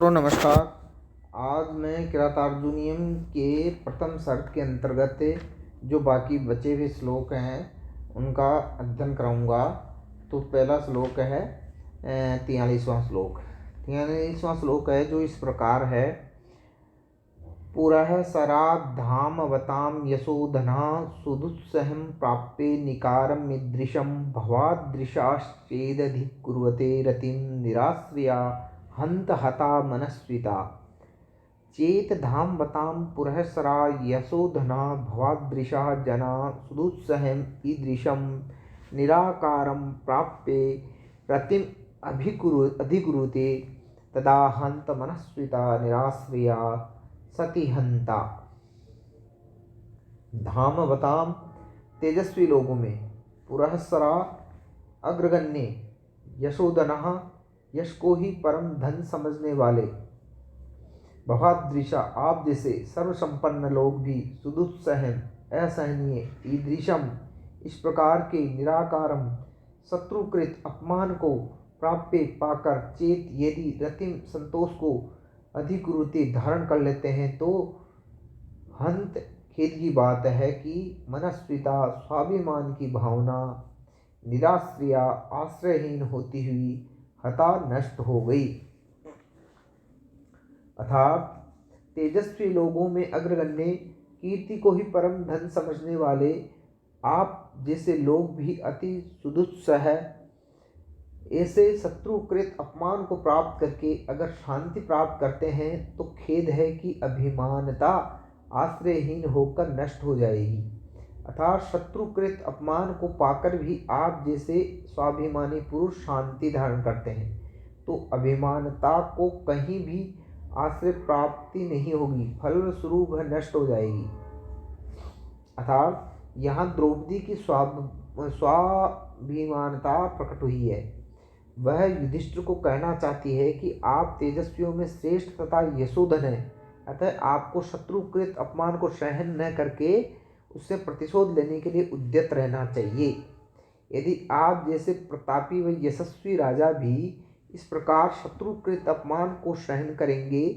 तो नमस्कार। आज मैं किरातार्जुनीयम के प्रथम सर्ग के अंतर्गत जो बाकी बचे हुए श्लोक हैं उनका अध्ययन कराऊंगा। तो पहला श्लोक है 43वां श्लोक। 43वां श्लोक है जो इस प्रकार है। पुरः सराद्धामवतां यशोधना सुदुस्सहं प्राप्ये निकारमिदृशं भवादृशाश्चेदधिकुर्वते रतिं निराश्रया हन्त हता मनस्विता। चेत धामवतां पुरःसरा यशोधना भवादृशा जना सुदुस्सहं ईदृशं निराकारं प्राप्ये रतिम् अधिकुरुते तदा हन्त मनस्विता निराश्रया सती हंता। धामवताम तेजस्वी लोगों में, पुरःसरा अग्रगण्य, यशोधनः यश को ही परम धन समझने वाले, भवादृशा आप जैसे सर्वसंपन्न लोग भी, सुदुस्सहं असहनीय, ईदृशम इस प्रकार के, निराकारम शत्रुकृत अपमान को, प्राप्य पाकर, चेत यदि रतिम संतोष को, अधिकुरुते धारण कर लेते हैं तो हंत खेद की बात है कि मनस्विता स्वाभिमान की भावना, निराश्रया आश्रयहीन होती हुई, हता नष्ट हो गई। अर्थात तेजस्वी लोगों में अग्रगण्य, कीर्ति को ही परम धन समझने वाले आप जैसे लोग भी अति सुदुस्सह ऐसे शत्रुकृत अपमान को प्राप्त करके अगर शांति प्राप्त करते हैं तो खेद है कि अभिमानता आश्रयहीन होकर नष्ट हो जाएगी। अर्थात शत्रुकृत अपमान को पाकर भी आप जैसे स्वाभिमानी पुरुष शांति धारण करते हैं तो अभिमानता को कहीं भी आश्रय प्राप्ति नहीं होगी, फलस्वरूप वह नष्ट हो जाएगी। अर्थात यहाँ द्रौपदी की स्वाभिमानता प्रकट हुई है। वह युधिष्ठिर को कहना चाहती है कि आप तेजस्वियों में श्रेष्ठ तथा यशोधन हैं, अतः आपको शत्रुकृत अपमान को सहन न करके उससे प्रतिशोध लेने के लिए उद्यत रहना चाहिए। यदि आप जैसे प्रतापी व यशस्वी राजा भी इस प्रकार शत्रुकृत अपमान को सहन करेंगे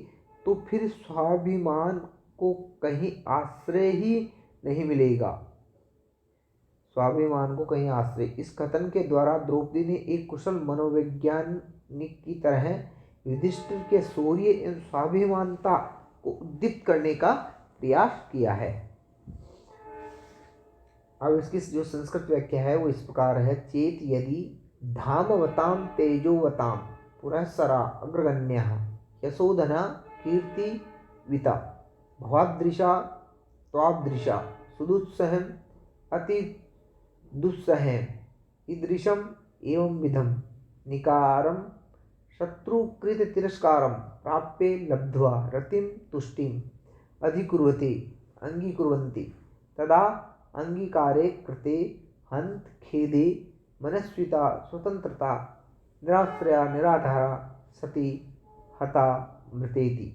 तो फिर स्वाभिमान को कहीं आश्रय ही नहीं मिलेगा। स्वाभिमान को कहीं आश्रय, इस कथन के द्वारा द्रौपदी ने एक कुशल मनोवैज्ञानिक की तरह युधिष्ठिर के शौर्य एवं स्वाभिमानता को उद्दीप्त करने का प्रयास किया है। अब इसकी जो संस्कृत व्याख्या है वो इस प्रकार है। चेत यदि धामवताम तेजोवताम पुरःसरा अग्रगण्यः यशोधना कीर्तिविता भवादृशा त्वादृशा सुदुस्सहं अति दुस्सहं ईदृशम एवं विधम निकारम शत्रुकृत तिरस्कारम प्राप्य लब्ध्वा रतिम तुष्टिम अधिकुर्वते अंगीकुर्वन्ति तदा अंगीकारे कृते हंत खेदे मनस्विता स्वतंत्रता निराश्रया निराधारा सती हता मृतेति।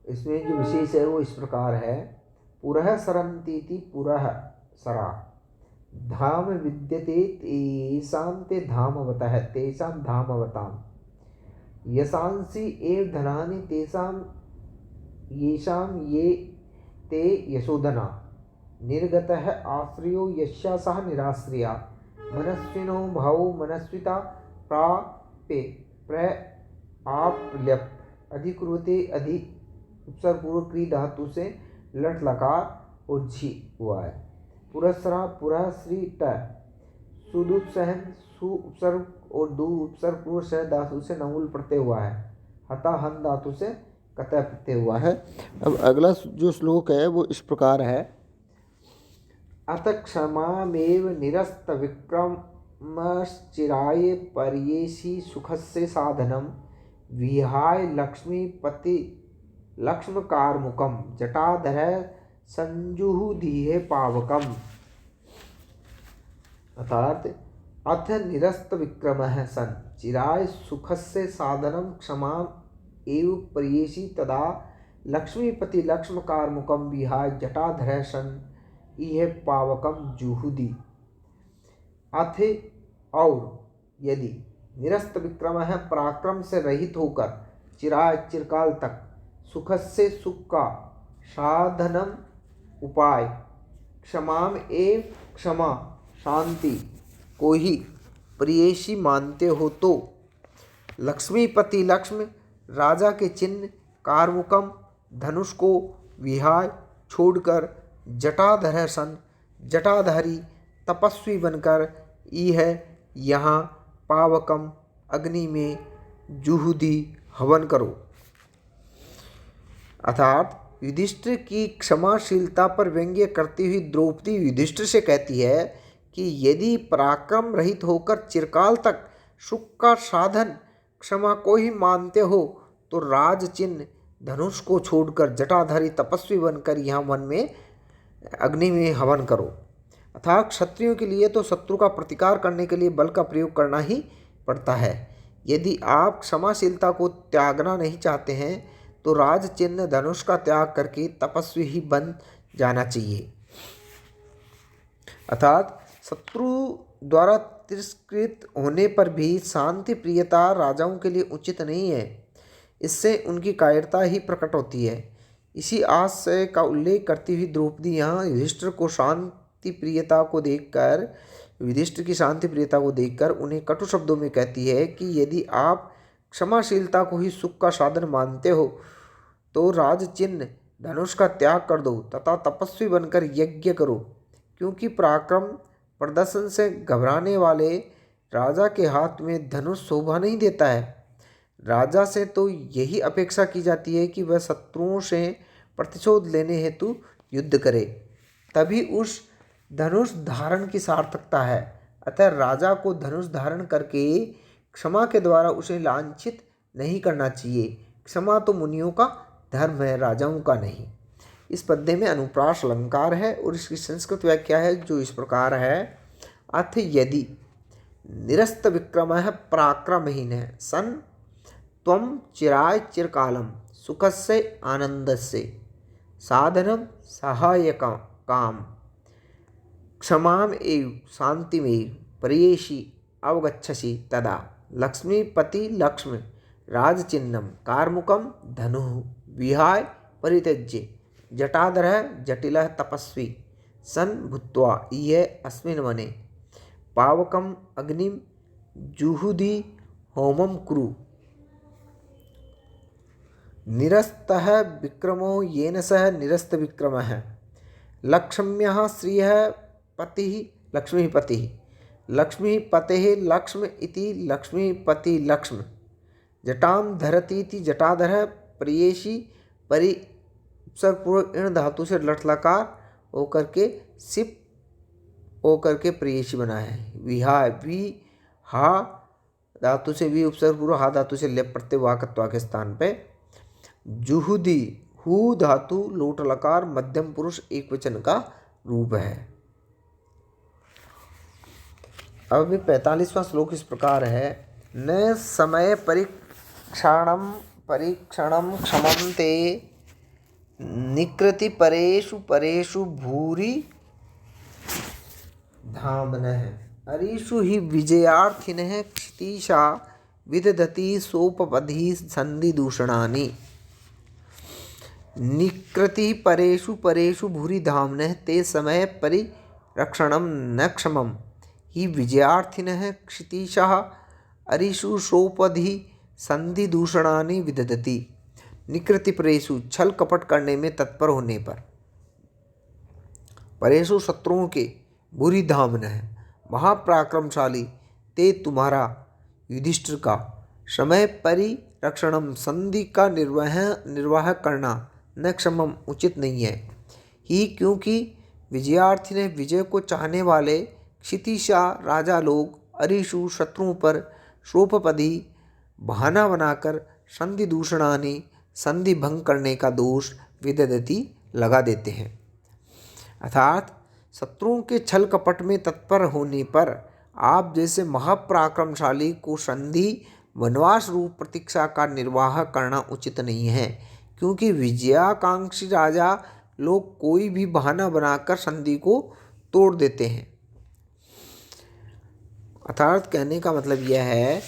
इसमें जो विशेष है वो इस प्रकार है। पुरः सरन्तीति पुरः सरा धाम विद्यते तेषां ते धामवतः तेषां धामवतां यशांसि एव धनानि तेषां येषां ये ते यशोधना निर्गतः आश्रयो यस्या सह निराश्रया मनस्विनो भावो मनस्विता प्राप्य प्रआप्ल्यप अधिकुरुते अधि उपसर्ग पूर्व क्री धातु से लट लकार और झी हुआ है। पुरःसरा पुरः श्री ट सुदुस्सहं सु उपसर्ग और दु उपसर्ग पूर्व सह धातु से नमूल प्रत्यय हुआ है। हता हन धातु से कतः प्रत्यय हुआ है। अब अगला जो श्लोक है वो इस प्रकार है। अथ क्षमामेव निरस्त विक्रमश्चिराय पर्येषि सुखस्य साधनं विहाय लक्ष्मीपति लक्ष्मकारमुकम जटाधर संजुहुधीहे पावकम। अर्थात अथ निरस्त विक्रमः सन चिराय सुखस्य साधनं क्षमा एव पर्येषि तदा लक्ष्मीपति लक्ष्मकारमुकम विहाय जटाधर सन इह पावकम जुहुदी। अथ और यदि निरस्त विक्रम है, पराक्रम से रहित होकर चिरकाल तक सुख से सुख का साधनम उपाय, क्षमाम एव क्षमा शांति को ही प्रियेशी मानते हो तो लक्ष्मीपति लक्ष्म, राजा के चिन्ह कारमुकम, धनुष को विहाय छोड़कर जटाधर सन जटाधारी तपस्वी बनकर यह यहाँ पावकम अग्नि में जुहुदी हवन करो। अर्थात युधिष्ठिर की क्षमाशीलता पर व्यंग्य करती हुई द्रौपदी युधिष्ठिर से कहती है कि यदि पराक्रम रहित होकर चिरकाल तक सुख का साधन क्षमा को ही मानते हो तो राज चिन्ह धनुष को छोड़कर जटाधारी तपस्वी बनकर यहाँ वन में अग्नि में हवन करो। अर्थात क्षत्रियों के लिए तो शत्रु का प्रतिकार करने के लिए बल का प्रयोग करना ही पड़ता है। यदि आप क्षमाशीलता को त्यागना नहीं चाहते हैं तो राज चिन्ह धनुष का त्याग करके तपस्वी ही बन जाना चाहिए। अर्थात शत्रु द्वारा तिरस्कृत होने पर भी शांति प्रियता राजाओं के लिए उचित नहीं है, इससे उनकी कायरता ही प्रकट होती है। इसी आशय का उल्लेख करती हुई द्रौपदी यहाँ युधिष्ठिर की शांति प्रियता को देखकर उन्हें कटु शब्दों में कहती है कि यदि आप क्षमाशीलता को ही सुख का साधन मानते हो तो राज चिन्ह धनुष का त्याग कर दो तथा तपस्वी बनकर यज्ञ करो, क्योंकि पराक्रम प्रदर्शन से घबराने वाले राजा के हाथ में धनुष शोभा नहीं देता है। राजा से तो यही अपेक्षा की जाती है कि वह शत्रुओं से प्रतिशोध लेने हेतु युद्ध करे, तभी उस धनुष धारण की सार्थकता है। अतः राजा को धनुष धारण करके क्षमा के द्वारा उसे लांछित नहीं करना चाहिए। क्षमा तो मुनियों का धर्म है, राजाओं का नहीं। इस पद्य में अनुप्रास अलंकार है और इसकी संस्कृत व्याख्या है जो इस प्रकार है। अथ यदि निरस्त विक्रम पराक्रमहीन सन त्वं चिराय चिरकालम सुखस्य आनंदस्य साधनम सहायकं काम क्षमाम एव शांतिमेव प्रियेषि अवगच्छसि तदा लक्ष्मीपति लक्ष्म राजचिन्हम कार्मुकम धनु विहाय परित्यज्य जटाधरः जटिलः तपस्वी सन भूत्वा ये अस्मिन् वने पावकम अग्निम जुहुदी होमम कुरु निरस्तः विक्रमो येन सह निरस्त विक्रमः लक्ष्म्यः श्रियः पतिः लक्ष्मीपतिः लक्ष्मीपतेः लक्ष्म इति लक्ष्मीपति लक्ष्म जटाम धरतीति जटाधरः प्रियेषि परि उपसर्गपूर्वक इन धातु से लटलकार होकर के सिप होकर के प्रियेषि बना है। विहाय वी हा धातु से वी उपसर्गपूर्वक हा धातु से लेप प्रत्यय वाकत्वा के स्थान पे जुहुदी हु धातु लोट लकार मध्यम पुरुष एक वचन का रूप है। अब 45वां श्लोक इस प्रकार है। न समय परीक्षणम क्षमं ते निकृति परेषु परेषु भूरि धामनः अरीषु हि विजयार्थिनः क्षितीशा विदधति सोपपधि संधि दूषणानि निकृति परेषु परेषु भूरि धामनः ते समय परिरक्षणं न क्षमं हि विजयार्थिनः क्षितीशः अरीषु सोपधि संधि दूषणानि विदधति। निकृति परेषु छल कपट करने में तत्पर होने पर, परेषु शत्रुओं के, बुरी धामन है महापराक्रमशाली ते तुम्हारा युधिष्ठिर का, समय परिरक्षणम संधि का निर्वाह करना न क्षमम उचित नहीं है ही, क्योंकि विजयार्थी ने विजय को चाहने वाले क्षितिशा राजा लोग अरीषु शत्रुओं पर शोपपदी बहाना बनाकर संधि दूषणानि संधि भंग करने का दोष विदधति लगा देते हैं। अर्थात शत्रुओं के छल कपट में तत्पर होने पर आप जैसे महापराक्रमशाली को संधि वनवास रूप प्रतीक्षा का निर्वाह करना उचित नहीं है, क्योंकि विजयाकांक्षी राजा लोग कोई भी बहाना बनाकर संधि को तोड़ देते हैं। अर्थात कहने का मतलब यह है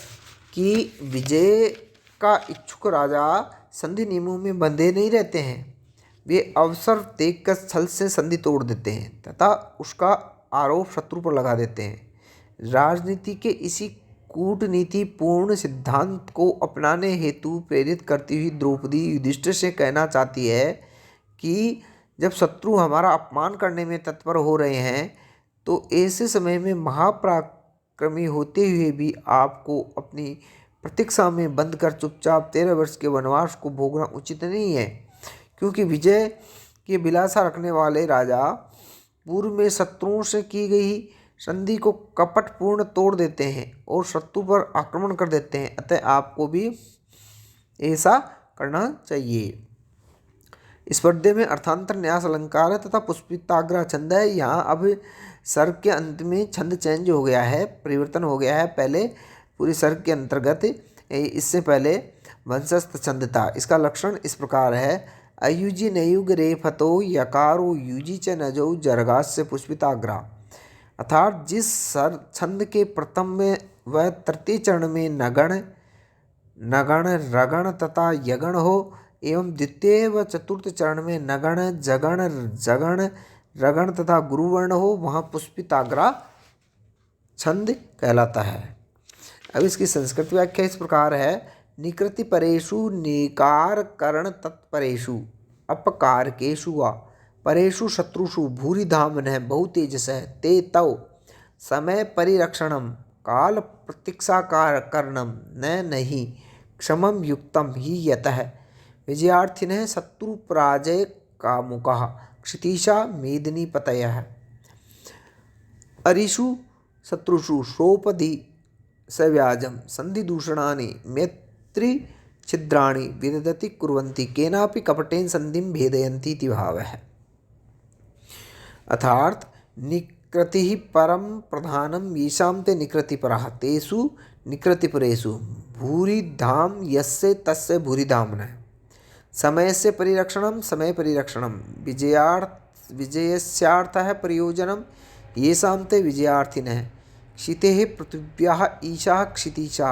कि विजय का इच्छुक राजा संधि नियमों में बंधे नहीं रहते हैं। वे अवसर देखकर छल से संधि तोड़ देते हैं तथा उसका आरोप शत्रु पर लगा देते हैं। राजनीति के इसी कूटनीतिपूर्ण सिद्धांत को अपनाने हेतु प्रेरित करती हुई द्रौपदी युधिष्ठिर से कहना चाहती है कि जब शत्रु हमारा अपमान करने में तत्पर हो रहे हैं तो ऐसे समय में महापराक्रमी होते हुए भी आपको अपनी प्रतीक्षा में बंद कर चुपचाप 13 वर्ष के वनवास को भोगना उचित नहीं है, क्योंकि विजय की अभिलाषा रखने वाले राजा पूर्व में शत्रुओं से की गई संधि को कपटपूर्ण तोड़ देते हैं और शत्रु पर आक्रमण कर देते हैं। अतः आपको भी ऐसा करना चाहिए। इस पद्य में अर्थांतर, न्यास अलंकार तथा पुष्पिताग्रह छंद है। यहाँ अब सर्ग के अंत में छंद चेंज हो गया है, परिवर्तन हो गया है। पहले पूरी सर्ग के अंतर्गत इससे पहले वंशस्थ छंद था। इसका लक्षण इस प्रकार है। अयुजी नयुग रे फतो यकारो युजी च नजो जरगास्य पुष्पिताग्रह। अर्थात जिस छंद के प्रथम में व तृतीय चरण में नगण, नगण, रगण तथा यगण हो एवं द्वितीय व चतुर्थ चरण में नगण, जगण, जगण, रगण तथा गुरुवर्ण हो, वहाँ पुष्पिताग्रह छंद कहलाता है। अब इसकी संस्कृत व्याख्या इस प्रकार है। निकृति परेषु निकार करण तत्परेषु अपकारकेषु वा परेषु शत्रुषु भूरि धामनः बहु तेजसः ते तव समय परिरक्षणम काल प्रतीक्षा करणम न नहीं क्षमम युक्तम ही यतः विजयार्थिनः शत्रु पराजय कामुकः क्षितीशा मेदिनी पतयः अरिषु शत्रुषु सोपधि सव्याजम संधिदूषणानि मैत्री छिद्राणि विदधति कुर्वन्ति केनापि कपटेन संधिं भेदयन्ति इति भावः। अर्थात निकृति परम प्रधानम येषां ते निकृतिपरः तेषु निकृतिपरेषु भूरि धाम यस्य तस्य भूरि धाम्नः समयस्य परिरक्षणं समय परिरक्षणं विजयस्यार्थः प्रयोजनं येषां ते विजयार्थिनः क्षितेः पृथिव्याः ईशा क्षितीशा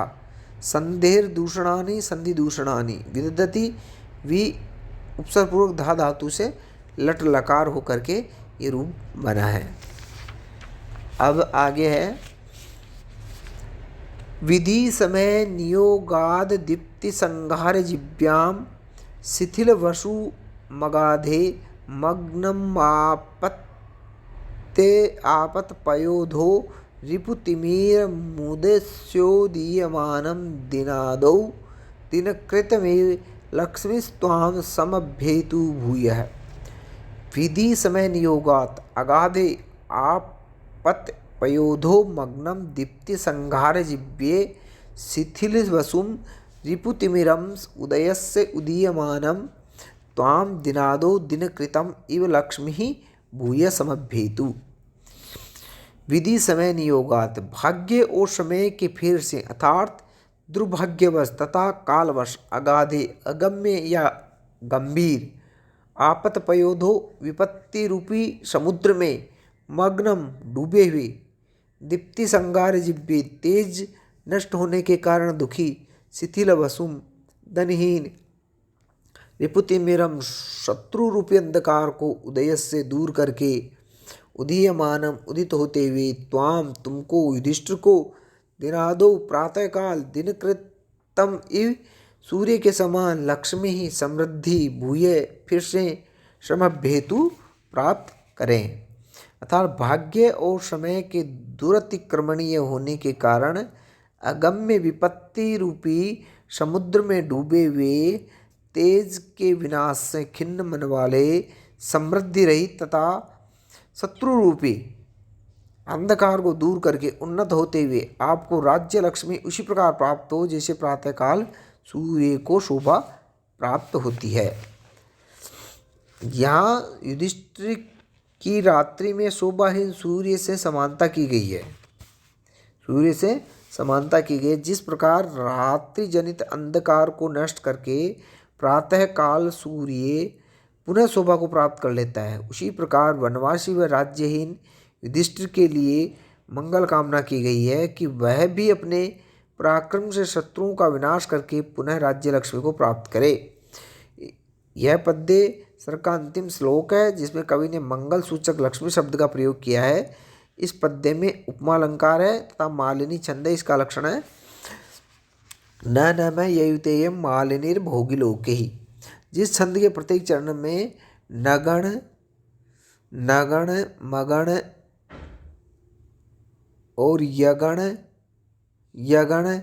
संधेर्दूषणानि संधिदूषणानि विदधति वि उपसर्गपूर्वक धा धातु से लट लकार होकर के ये रूप बना है। अब आगे है विधि समय नियोगाद दीप्ति संघार जिव्याम शिथिल वसु मगाधे मग्नमापत्ते आपत पयोधो रिपुतिमीर मुदेस्योदीयमानं दिनादौ दिनकृतमेव लक्ष्मीस्त्वां समभ्येतु भूयः। विधि समय नियोगात अगाधे आपत पयोधो मग्नम दीप्ति संघार जिव्ये शिथिल वसुम रिपुतिमिरम उदयस्य उदीयमानं त्वां दिनादो दिनकृतम इव लक्ष्मी भूय समभ्येतु। विधि समय नियोगात भाग्य और समय के फेर से अर्थात दुर्भाग्यवश तथा कालवश अगाधे अगम्य या गंभीर आपत पयोधो विपत्ति रूपी समुद्र में मग्नम डूबे हुए दीप्ति संगार जिब्बे तेज नष्ट होने के कारण दुखी शिथिल वसुम धनहीन रिपुतिमिरम शत्रु रूपी अंधकार को उदय से दूर करके उदीयमानम उदित होते हुए त्वाम तुमको युधिष्ठिर को दिनादो प्रातःकाल दिनकृतम इव सूर्य के समान लक्ष्मी ही समृद्धि भूये फिर से श्रमभेतु प्राप्त करें। अर्थात भाग्य और समय के दुरतिक्रमणीय होने के कारण अगम्य विपत्ति रूपी समुद्र में डूबे हुए तेज के विनाश से खिन्न मन वाले समृद्धि रहित तथा शत्रु रूपी अंधकार को दूर करके उन्नत होते हुए आपको राज्य लक्ष्मी उसी प्रकार प्राप्त हो जैसे प्रातःकाल सूर्य को शोभा प्राप्त होती है। यहाँ युधिष्ठिर की रात्रि में शोभाहीन सूर्य से समानता की गई है। सूर्य से समानता की गई। जिस प्रकार रात्रि जनित अंधकार को नष्ट करके प्रातःकाल सूर्य पुनः शोभा को प्राप्त कर लेता है, उसी प्रकार वनवासी व राज्यहीन युधिष्ठिर के लिए मंगल कामना की गई है कि वह भी अपने पराक्रम से शत्रुओं का विनाश करके पुनः राज्य लक्ष्मी को प्राप्त करे। यह पद्य सर का अंतिम श्लोक है जिसमें कवि ने मंगल सूचक लक्ष्मी शब्द का प्रयोग किया है। इस पद्य में उपमा अलंकार है तथा मालिनी छंद है। इसका लक्षण है न न मैं ययुतेयम मालिनीर भोगिलोके ही। जिस छंद के प्रत्येक चरण में नगण नगण मगण और यगण यगण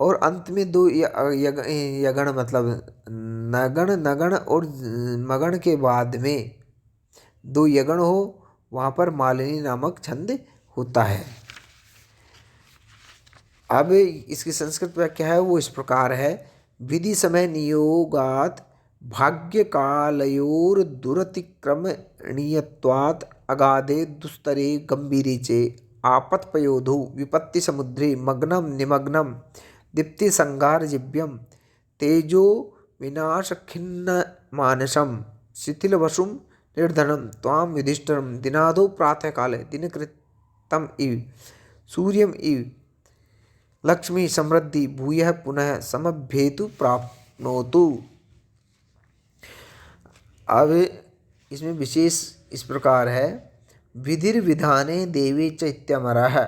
और अंत में दो यगण मतलब नगण नगण और मगण के बाद में दो यगण हो वहाँ पर मालिनी नामक छंद होता है। अब इसकी संस्कृत व्याख्या है वो इस प्रकार है। विधि समय नियोगात भाग्य कालयोर दुरतिक्रमणीयत्वात् अगाधे दुस्तरे गंभीरे चे आपत्पयोधौ विपत्ति समुद्रे मग्नम निमग्नम दीप्ति संगार जिव्यम तेजो विनाश खिन्न मानसम शिथिल वसुम निर्धनम त्वाम युधिष्ठिरम दिनादो प्रातः काले दिनकृतम इव सूर्यम इव लक्ष्मी समृद्धि भूयः पुनः समभ्येतु प्राप्नोतु। अब इसमें विशेष इस प्रकार है। विधिर विधाने देवी च इत्यमरः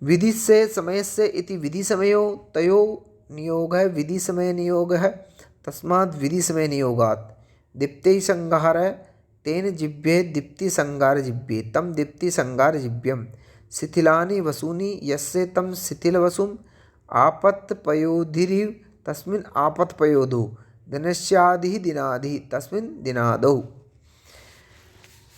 विधि से समय से इति विधि समयो तयो नियोग है विधि समय नियोग है तस्मात् विधि समय नियोगात् दीप्ति संगार तेन जिव्ये दीप्ति संगार जिव्ये तम दीप्ति संगार जिव्यम शिथिलानि वसूनि यस्य तम शिथिल वसुम आपत्पयोधिरिव तस्मिन् आपत्पयोधौ दिनस्यादि दिनादि तस्मिन् दिनादौ।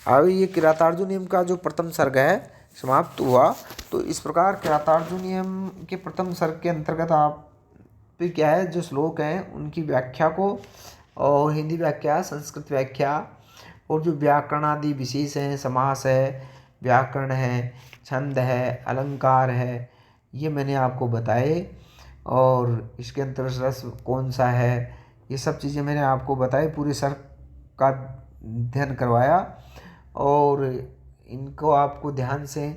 अब ये किरातार्जुन नियम का जो प्रथम सर्ग है समाप्त हुआ। तो इस प्रकार किरातार्जुन नियम के प्रथम सर्ग के अंतर्गत आप पे क्या है जो श्लोक हैं उनकी व्याख्या को और हिंदी व्याख्या संस्कृत व्याख्या और जो व्याकरण आदि विशेष हैं समास है व्याकरण है छंद है अलंकार है ये मैंने आपको बताए। और इसके अंतर्गत रस कौन सा है ये सब चीज़ें मैंने आपको बताई पूरे सर्ग का अध्ययन करवाया और इनको आपको ध्यान से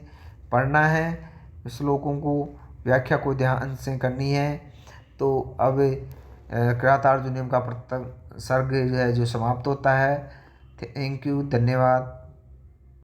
पढ़ना है श्लोकों को व्याख्या को ध्यान से करनी है। तो अब किरातार्जुन नियम का प्रथम सर्ग जो है जो समाप्त होता है। थैंक यू धन्यवाद।